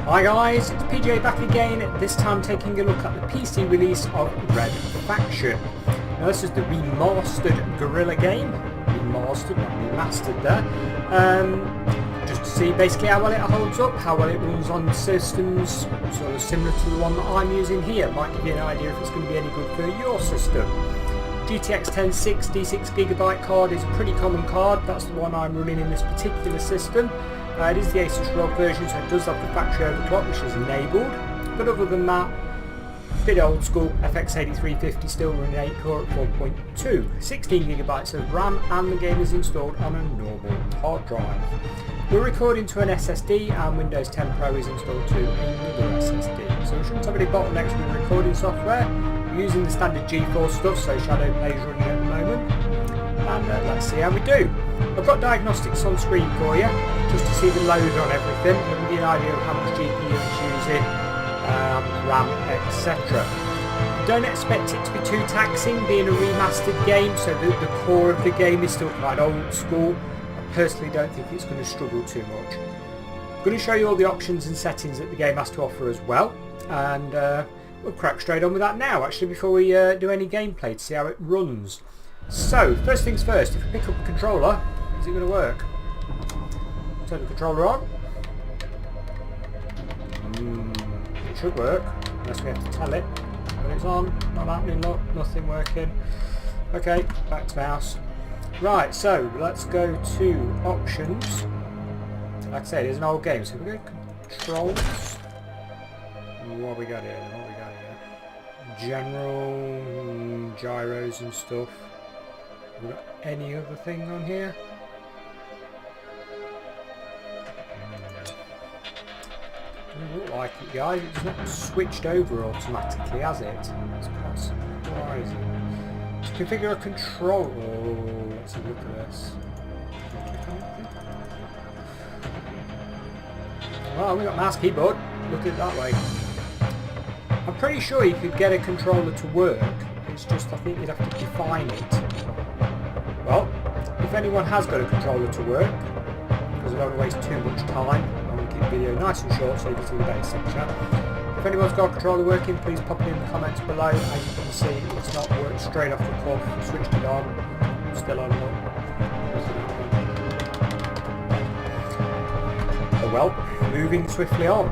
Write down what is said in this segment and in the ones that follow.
Hi guys, it's PJ back again, this time taking a look at the PC release of Red Faction. Now this is the remastered Guerrilla game, remastered, not remastered there, just to see basically how well it holds up, how well it runs on systems sort of similar to the one that I'm using here. Might give you an idea if it's going to be any good for your system. GTX1060-6gb card is a pretty common card, that's the one I'm running in this particular system. It is the Asus ROG version, so it does have the factory overclock, which is enabled. But other than that, a bit old school, FX8350 still running 8 core at 4.2, 16GB of RAM, and the game is installed on a normal hard drive. We're recording to an SSD, and Windows 10 Pro is installed to another SSD. So we shouldn't have any bottlenecks with recording software. We're using the standard GeForce stuff, so Shadow Play's running at the moment. And let's see how we do. I've got diagnostics on screen for you, just to see the load on everything, and give you an idea of how much GPU it's using, RAM, etc. Don't expect it to be too taxing, being a remastered game, so the core of the game is still quite old school. I personally don't think it's going to struggle too much. I'm going to show you all the options and settings that the game has to offer as well, and we'll crack straight on with that now, actually, before we do any gameplay to see how it runs. So, first things first, if we pick up a controller, is it going to work? Turn the controller on. It should work, unless we have to tell it when it's on. Not happening, look, nothing working. Okay, back to mouse. Right, so let's go to options. Like I said, it's an old game, so we go controls. What have we got here? What have we got here? General, gyros and stuff. Have we got any other thing on here? Doesn't look like it, guys. It's not switched over automatically, has it? It's quite surprising. To configure a control. Oh, let's have a look at this. Well, we got mouse keyboard. Look at it that way. I'm pretty sure you could get a controller to work. It's just I think you'd have to define it. Well, if anyone has got a controller to work, because I don't want to waste too much time, I want to keep the video nice and short so you can see the basic chat. If anyone's got a controller working, please pop it in the comments below. As you can see, it's not worked straight off the cuff. Switched it on, still on. Oh well, moving swiftly on.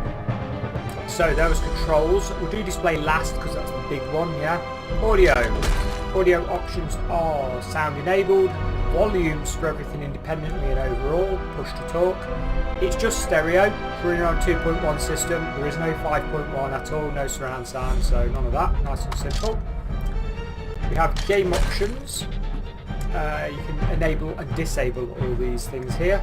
So those controls, we'll do display last because that's the big one, yeah. Audio options are sound enabled, volumes for everything independently and overall, push to talk. It's just stereo, it's running on a 2.1 system, there is no 5.1 at all, no surround sound, so none of that, nice and simple. We have game options, you can enable and disable all these things here.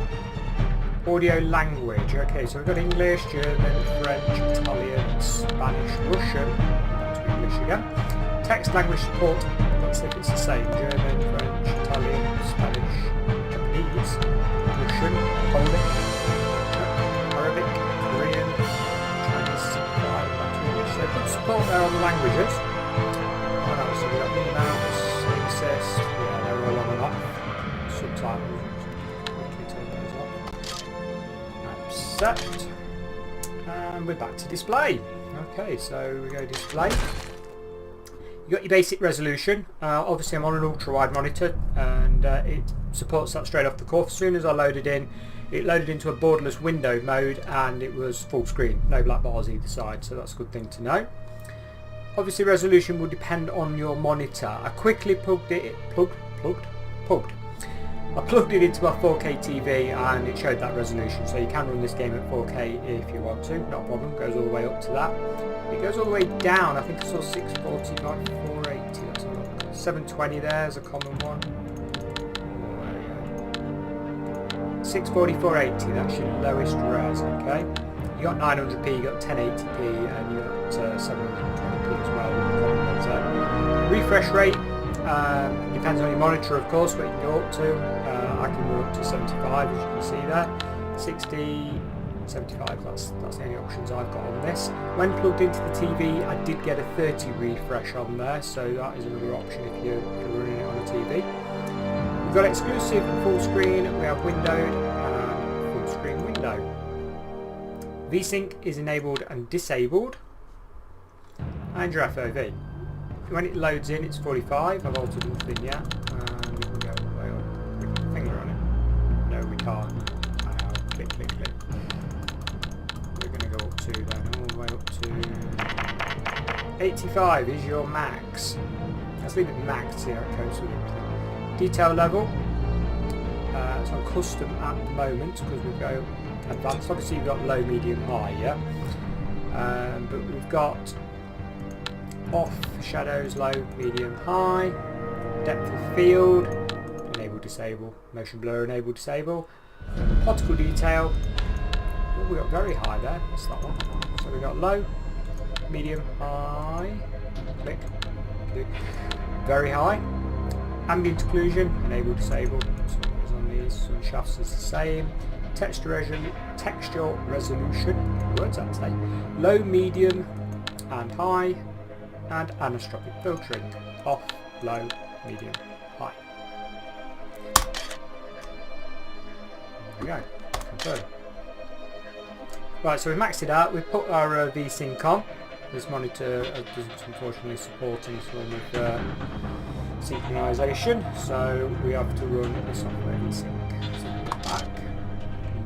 Audio language, okay, so we've got English, German, French, Italian, Spanish, Russian, back to English again. Text language support, let's see if it's the same, German, French, Italian, Spanish, Japanese, Russian, Polish, Arabic, Korean, Chinese, back to English, so good support there on the languages. What else? So we've got Re-Mars, Assist, yeah, they're all on and off, subtitles. Set. And we're back to display. Okay, so we go display. You got your basic resolution. Obviously I'm on an ultra wide monitor and it supports that straight off the cuff. As soon as I loaded in, it loaded into a borderless window mode and it was full screen, no black bars either side, so that's a good thing to know. Obviously resolution will depend on your monitor. I quickly plugged I plugged it into my 4K TV and it showed that resolution, so you can run this game at 4K if you want to, not a problem, goes all the way up to that. It goes all the way down, I think I saw 640 by 480, let's have a look. 720 there's a common one. There we go. 640, 480, that's your lowest res, okay? You got 900p, you got 1080p and you got 720p as well. So, refresh rate. Depends on your monitor, of course, what you can go up to. I can go up to 75, as you can see there. 60, 75, that's the only options I've got on this. When plugged into the TV, I did get a 30 refresh on there, so that is another option if you're running it on a TV. We've got exclusive full screen, we have windowed, full screen window. VSync is enabled and disabled, and your FOV. When it loads in, it's 45. I've altered nothing yet, and we can go all the way up with the finger on it. No, we can't. Click, click, click. We're going to go up to then, all the way up to 85 is your max. Let's leave it max to see how it copes with everything. Detail level. It's on custom at the moment because we go advanced. Obviously you've got low, medium, high, yeah. But we've got off, shadows, low, medium, high, depth of field, enable, disable, motion blur, enable, disable, particle detail. Oh, we got very high there. What's that one? So we got low, medium, high, click, click, very high. Ambient occlusion, enable, disable. Sun shafts is the same. Texture resolution, words that say. Low, medium, and high, and anisotropic filtering. Off, low, medium, high. There we go. Confirm. Right, so we've maxed it out. We've put our VSync on. This monitor doesn't unfortunately support any form of synchronization, so we have to run the software VSync. Back.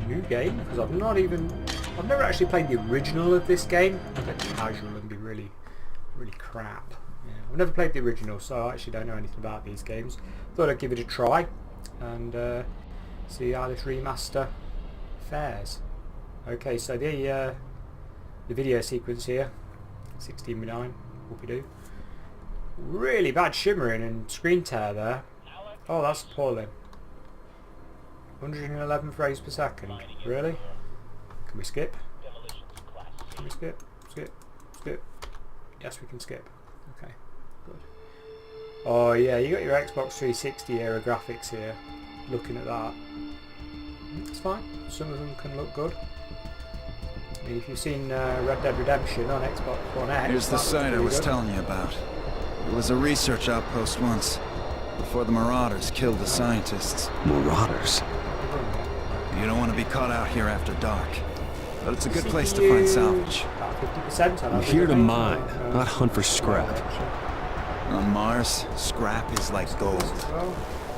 New game, because I've never actually played the original of this game. I bet it's casual and be really crap. Yeah, I've never played the original, so I actually don't know anything about these games. Thought I'd give it a try and see how this remaster fares. Okay, so the video sequence here, 16:9, whoopie-doo. Really bad shimmering and screen tear there. Oh, that's appalling. 111 frames per second. Really? Can we skip? Can we skip? Skip? Skip? Yes, we can skip. Okay, good. Oh yeah, you got your Xbox 360 era graphics here. Looking at that, it's fine. Some of them can look good. I mean, if you've seen Red Dead Redemption on Xbox One X, here's the site I was telling you about. It was a research outpost once, before the Marauders killed the scientists. Marauders? You don't want to be caught out here after dark, but it's a good place to find salvage. I'm here to mine, not hunt for scrap. On Mars, scrap is like gold.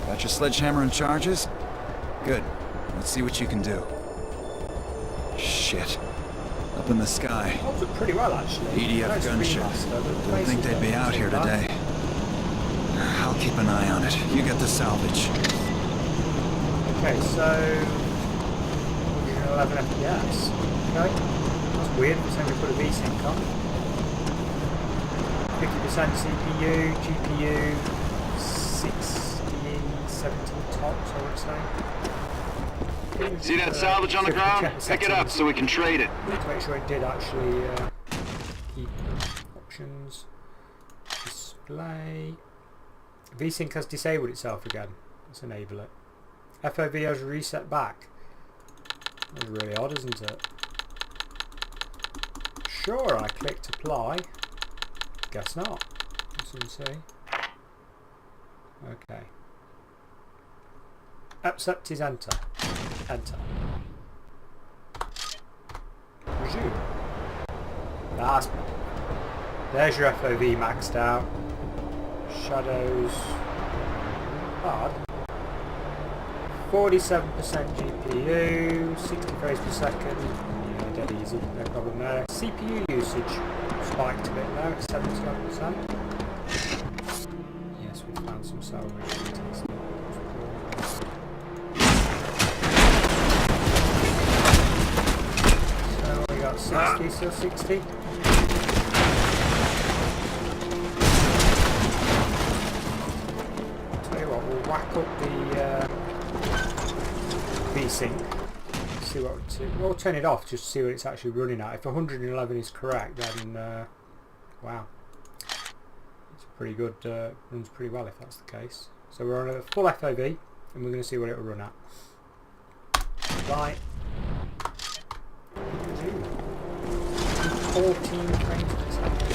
Got your sledgehammer and charges? Good. Let's see what you can do. Shit. Up in the sky. Holds up pretty well, actually. EDF gunship. Didn't think they'd be out here today. I'll keep an eye on it. You get the salvage. Okay, so 111 FPS. Okay, that's weird. We're saying we put a VSync on. 50% CPU, GPU, 60, 70 tops, I would say. See that salvage on the ground? Pick it up so we can trade it. To make sure it did actually keep options. Display. VSync has disabled itself again. Let's enable it. FOV has reset back. That's really odd, isn't it? Sure, I clicked apply. Guess not. Let's see. Okay. Accept is enter. Enter. Resume. That's better. There's your FOV maxed out. Shadows. Hard. 47% GPU, 60 frames per second. Yeah, dead easy, no problem there. CPU usage spiked a bit there at 77%. Yes, we found some salvage. So we got 60, still 60. Tell you what, we'll whack up the VSync. See what we'll turn it off just to see what it's actually running at. If 111 is correct, then wow, it's pretty good. Runs pretty well if that's the case. So we're on a full FOV, and we're going to see what it will run at. Right. 14 frames per second.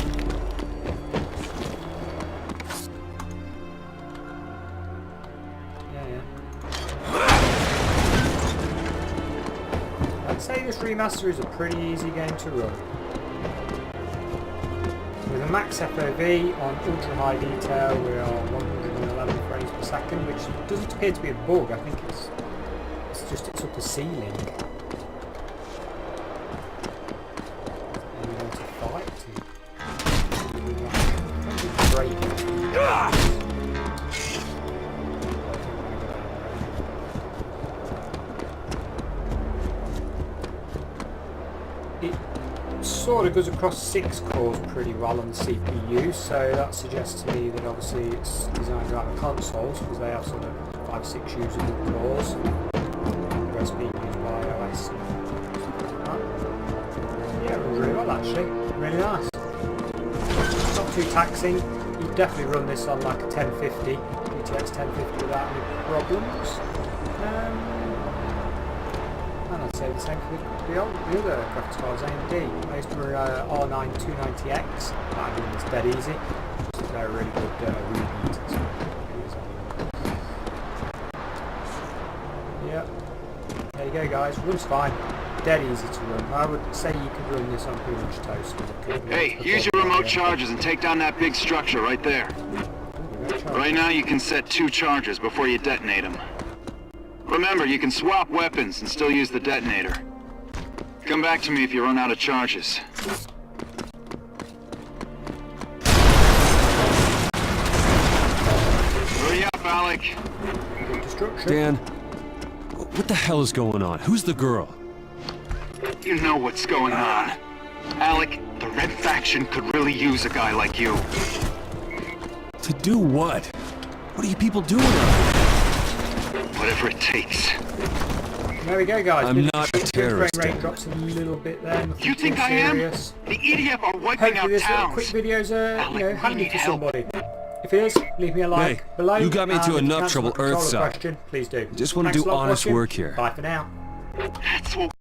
I'd say this remaster is a pretty easy game to run. With a max FOV on ultra high detail, we are 111 frames per second, which doesn't appear to be a bug. I think it's just its upper ceiling. And we want to fight. Break it. It sort of goes across 6 cores pretty well on the CPU, so that suggests to me that obviously it's designed around the consoles because they have sort of 5-6 usable cores. The rest being used by OS. Yeah, really well actually. Really nice. Not too taxing. You'd definitely run this on like a 1050, GTX1060 without any problems. And I'd say the same for the other graphics cards, AMD. I used to run R9 290X. That was dead easy. They're really good reheat. Yep. There you go, guys. Runs fine. Dead easy to run. I would say you could run this on pretty much toast. Hey, use your remote charges and take down that big structure right there. Right now you can set 2 charges before you detonate them. Remember, you can swap weapons and still use the detonator. Come back to me if you run out of charges. Hurry up, Alec. Dan, what the hell is going on? Who's the girl? You know what's going on. Alec, the Red Faction could really use a guy like you. To do what? What are you people doing out here? Whatever it takes. There we go, guys. I'm not a terrorist. Frame rate drops a little bit there. You think I am? The EDF are wiping out Hopefully this towns. quick video's Alec, handy for help. somebody. If it is, leave me a like below. you got me into and if you enough can trouble answer my controller Earthside. question, please do. Just want to Thanks do a lot for honest watching. work here. Bye for now. That's what